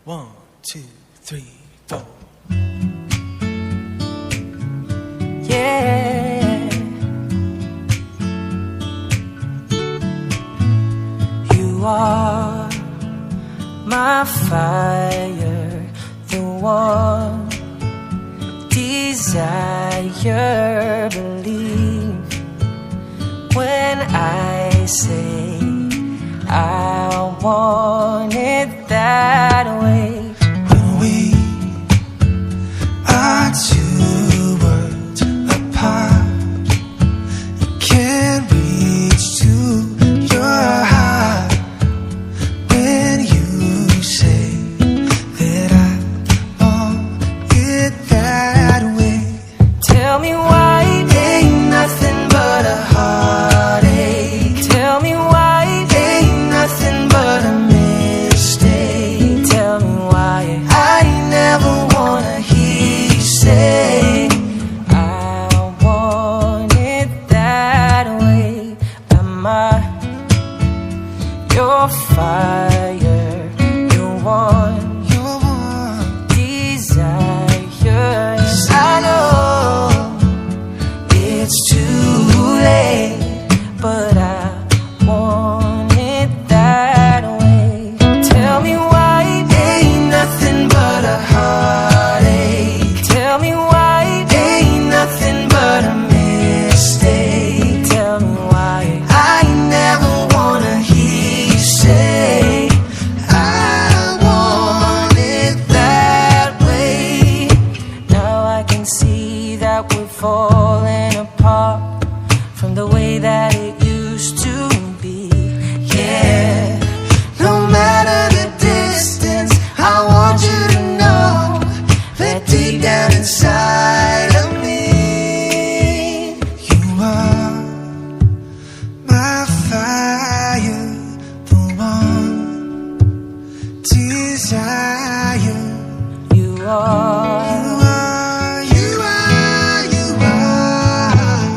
One, two, three, four. Yeah, you are my fire, the one desire. Believe when I say I want it that way. When we are two words apart, you can't reach to your heart. When you say that I want it that way, Tell me why ain't nothing but a heartache. Tell me why ain't nothing but a mistake. Tell me why I never wanna hear you say I want it that way. Am I your fire, your one you're one. desire? Yes, I know it's too late, but I want it that way. Tell me why ain't nothing but a heartache. Tell me why ain't nothing but a mistake. Tell me why I never wanna hear you say I want it that way. Now I can see that we're falling apart from the way that it used to be. Yeah, no matter the distance, I want you to know that deep down inside of me, You are my fire, the one desire. you are. You are, you are.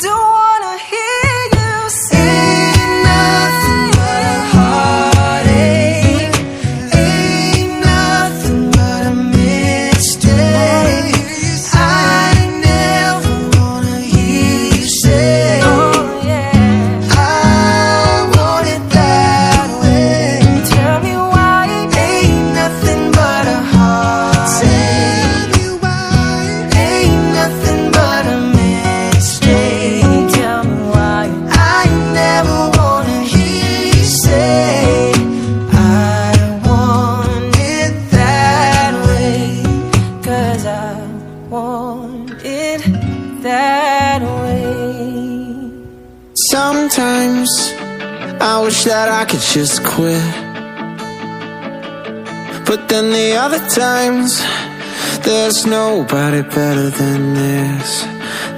Don't wanna hear you say Ain't nothing but a heartache. Ain't nothing but a mistake. I never wanna hear you say oh yeah. I want it that way. Tell me why ain't nothing but a heartache. Tell me why. Ain't nothing but a mistake. Tell me why I never wanna hear you say I want it that way. 'Cause I want it that way. Sometimes I wish that I could just quit, but then the other times there's nobody better than this.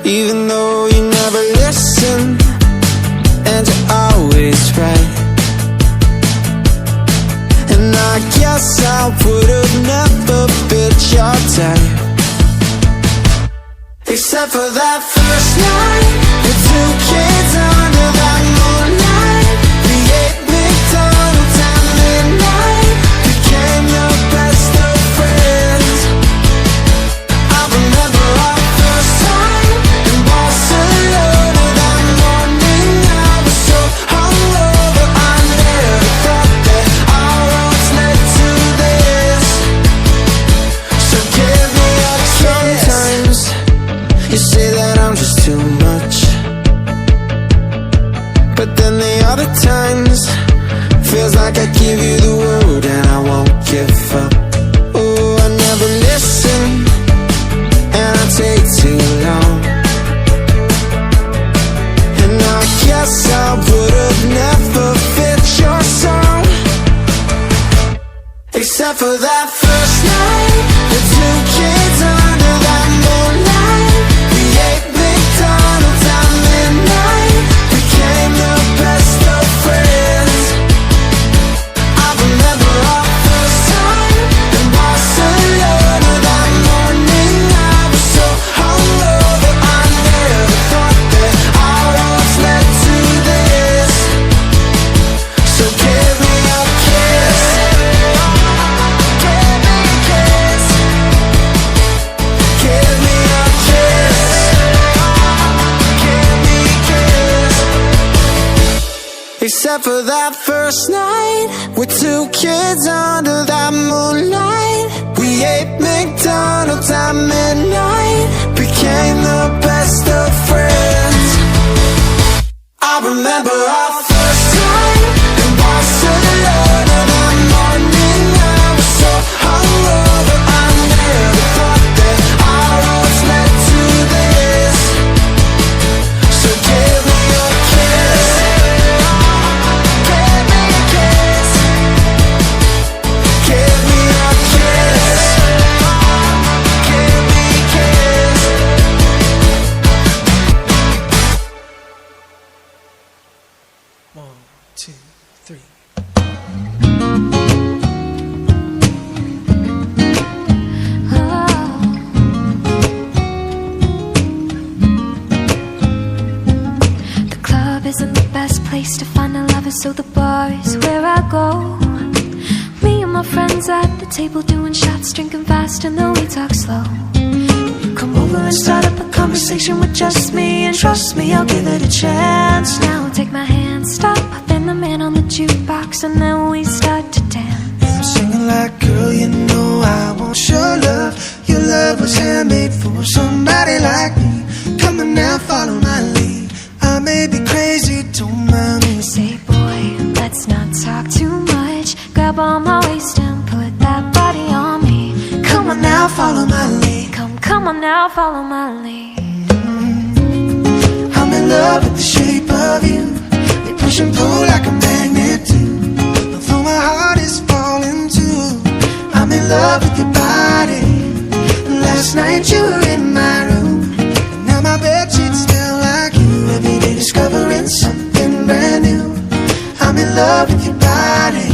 Even though you never listen and you're always right, and I guess I would've never fit your type, except for that first night with 2 kids under that moonlight. We ate McDonald's at midnight, became the best of friends. I remember our first time in Barcelona. That morning I was so hungover, I never thought that our roads led to this. So give me a kiss. Sometimes you say that I'm just too much, except for that first night. With two kids under that moonlight. We ate McDonald's at midnight. Became the best of friends. I remember our first time in Barcelona. That morning I was so hungover. I never thought that our roads led to this. So give me a kiss. Give me a kiss. Give me a kiss. Give me a kiss. One, two, three. The club isn't the best place to find a lover, so the bar is where I go. Me and my friends at the table doing shots, drinking fast, and then we talk slow. You come over and start up a conversation with just me, and trust me, I'll give it a chance. Now take my hand, stop, then the man on the jukebox, and then we start to dance. I'm singing like, girl, you know I want your love. Your love was handmade for somebody like me. Come on now, follow my lead. I may be crazy, don't mind me. Say, boy, let's not talk too much. Grab on my waist and put that body on me. Come on now, follow my lead. Come on now, follow my lead. I'm in love with the shape of you. We push and pull like a magnet do. Although my heart is falling too, I'm in love with your body. Last night you were in my room, and now my bedsheets smell like you. Every day discovering something brand new. I'm in love with your body.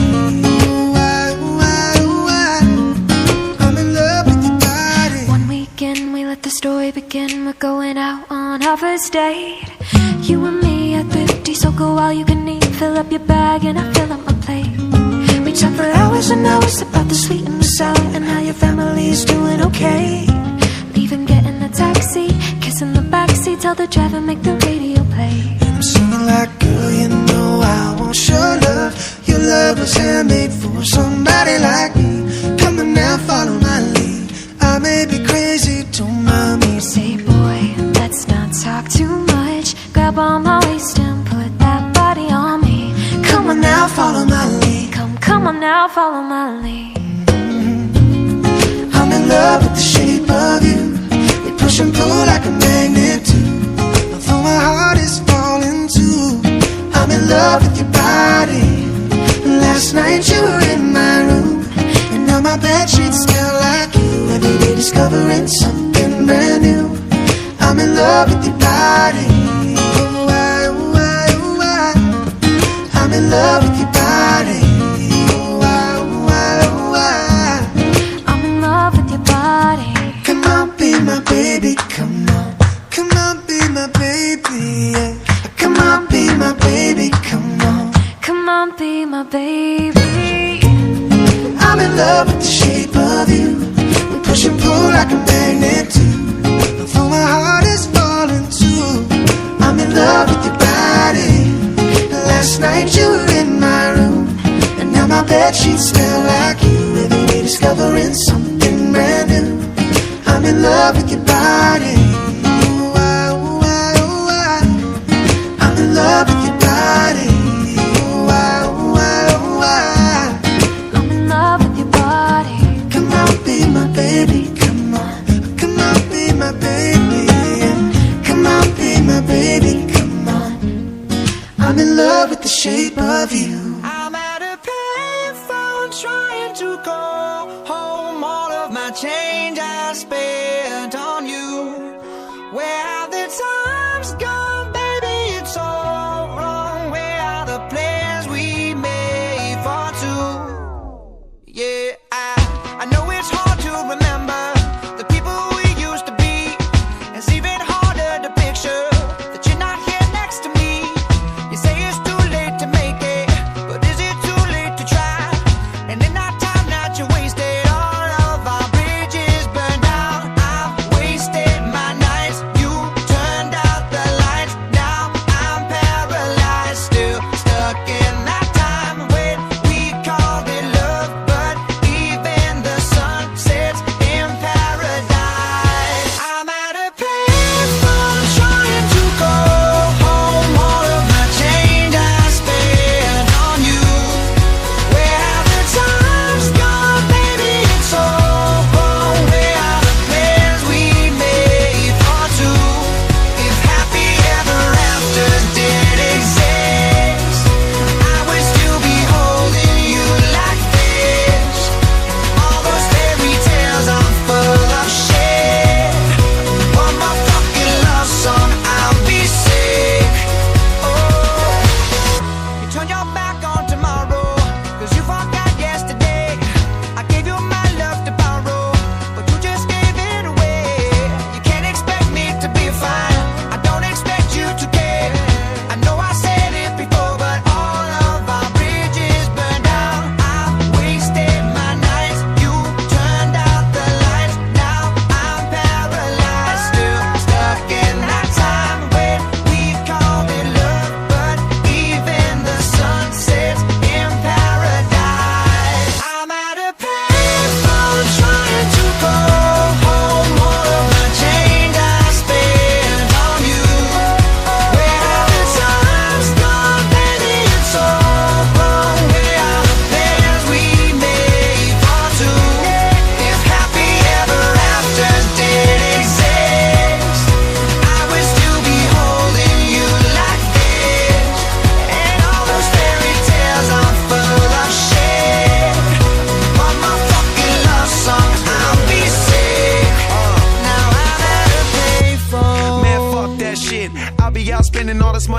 I'm in love with your body. One weekend we let the story begin. We're going out on our first date. You and me at 50, so go all you can eat. Fill up your bag and I fill up my plate. We chat for hours and hours about the sweet and the sour, and how your family's doing okay. Leaving, getting a taxi, kissing the backseat, tell the driver make the radio play. And I'm singing like, girl, you know I want your love. Your love was handmade for somebody like me. Come on now, follow my lead. I may be crazy, don't mind me. Say, boy, let's not talk too much. Grab on my waist and put that body on me. Come on now, follow my lead. Come on now, follow my lead. I'm in love with the shape of you. We push and pull like a magnet do. Although my heart is falling too, I'm in love with your body. Last night you were in my room, and now my bedsheets smell like you. Every day discovering something brand new. I'm in love with your body. Oh, I'm in love with your body. I'm in love with your body. Come on, be my baby, come on. Come on, be my baby, yeah. Come on, be my baby, come on. Come on, be my baby. I'm in love with the shape of you. We push and pull like a magnet do. Although my heart is falling too, I'm in love with your body. Last night you were in my room, and now my bedsheets smell like you. Every day discovering something brand new. I'm in love with your body. I'm in love with your body. I'm in love with your body. Come on, be my baby, come on. Come on, be my baby. Come on, be my baby, come on. I'm in love with the shape of you. I'm at a payphone trying to call home. All of my change I spent on you.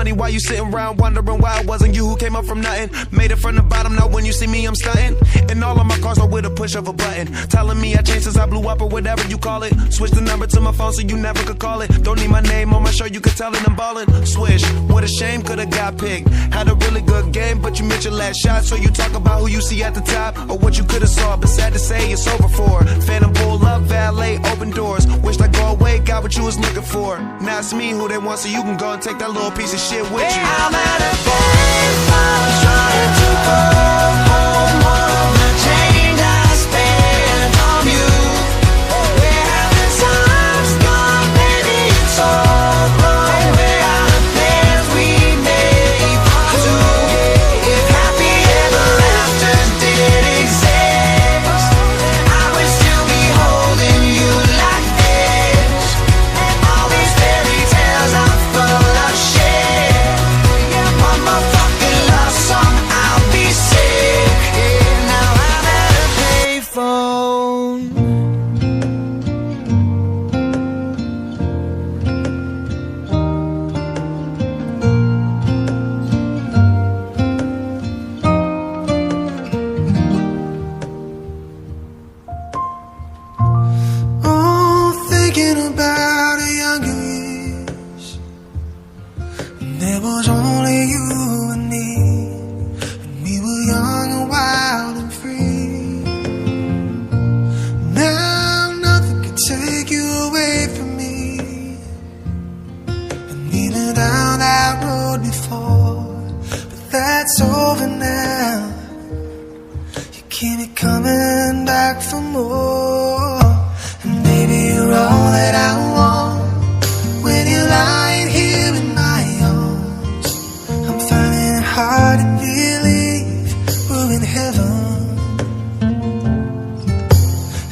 money while you sitting around wondering why it wasn't you who came up from nothing. Made it from the bottom, now when you see me I'm stunting. And all of my cars are with a push of a button, telling me I changed since I blew up or whatever you call it. Switch the number to my phone so you never could call it. Don't need my name on my shirt, you could tell it I'm ballin'. Swish, what a shame, could've got picked. Had a really good game, but you missed your last shot. So you talk about who you see at the top or what you could've saw, but sad to say it's over for. Phantom pull up, valet, open doors. Wished I go away, got what you was looking for. Now it's me who they want, so you can go and take that little piece of shit with you. I'm at a payphone trying to call home all of the change I spent on you. Where have the times gone, baby? It's all wrong. Where are the plans we made for two? If happy ever after did exist, I would still be holding you like this. All these fairy tales are full of shit. One more fucking love song, I'll be sick. Now I'm at a payphone. Oh, thinking about the younger years, when there was only you and me, when we were young and wild and free. Now nothing can take you away from me. And we've been down that road before, but that's over now. You keep me coming back for more. And baby, you're all that I want. When you're lying here in my arms, I'm finding it hard to believe we're in heaven.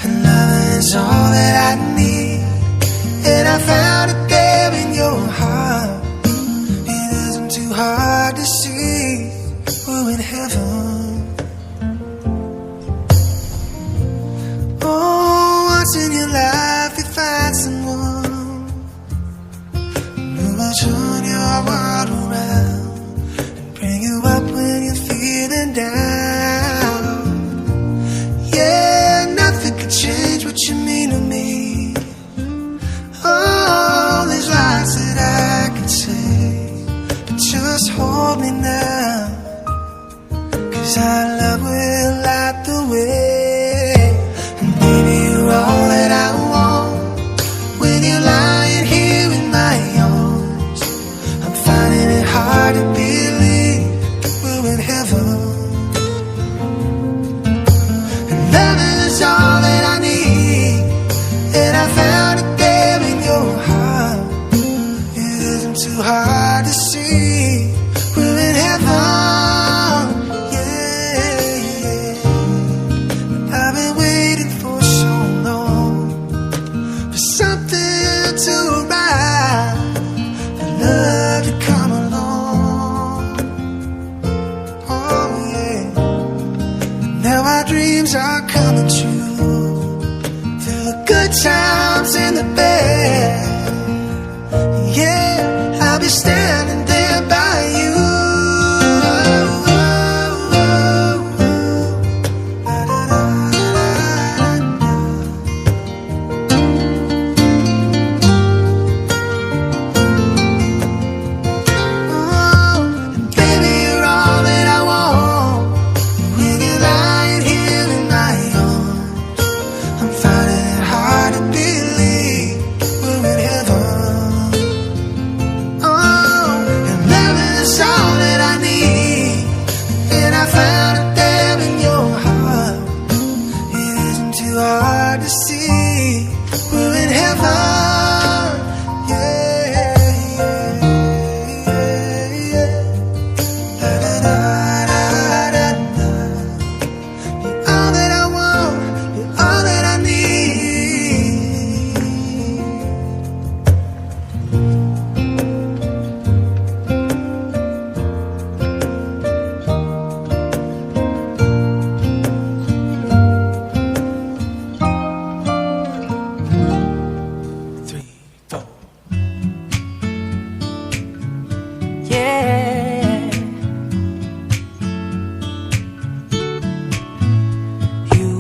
And love is all that I need, and I found it there in your heart. It isn't too hard to see we're in heaven. Oh, once in your life you find someone who will turn your world around and bring you up when you're feeling down. Yeah, nothing could change what you mean to me. Oh, there's lots that I could say, but just hold me now, 'cause our love will light the way. All that I want when you're lying here in my arms, I'm finding it hard to believe we're in heaven. And love is all that I need, and I found it there in your heart. It isn't too hard to see we're in heaven. Yeah, yeah. I've been waiting for so long, for something to arrive, for love to come along. Oh yeah, now our dreams are coming true, through the good times and the bad. Yeah, I'll be standing there by you.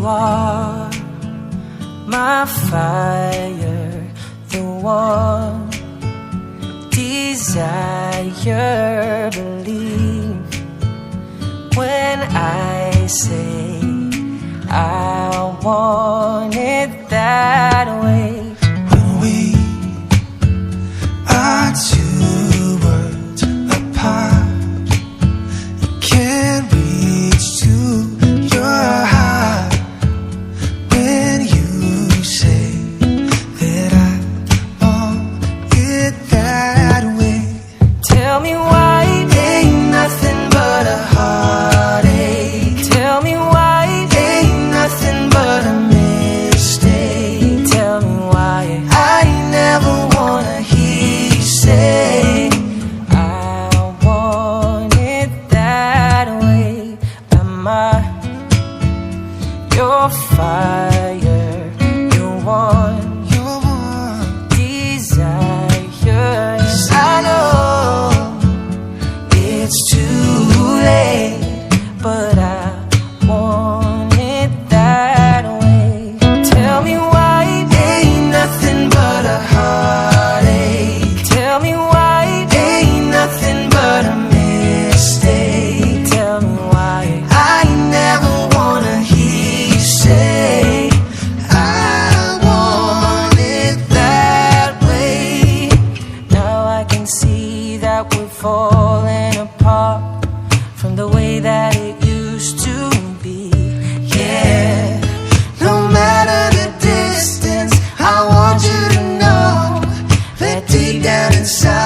are my fire, the one desire. Believe when I say I want it that way. When we are two worlds apart, you can't reach to your heart. When you say that I want it that way, Tell me why ain't nothing but a heartache. Tell me why ain't nothing but a mistake. Tell me why I never wanna hear you say I want it that way. Am I your fire, your one you're one. desire? Yes, I know it's too late, but I want it that way. Tell me why ain't nothing but a heartache. Tell me why ain't nothing but a mistake. Tell me why I never wanna hear you say I want it that way. Now I can see that we're falling apart from the way that it used to be. Yeah, no matter the distance, I want you to know that deep down inside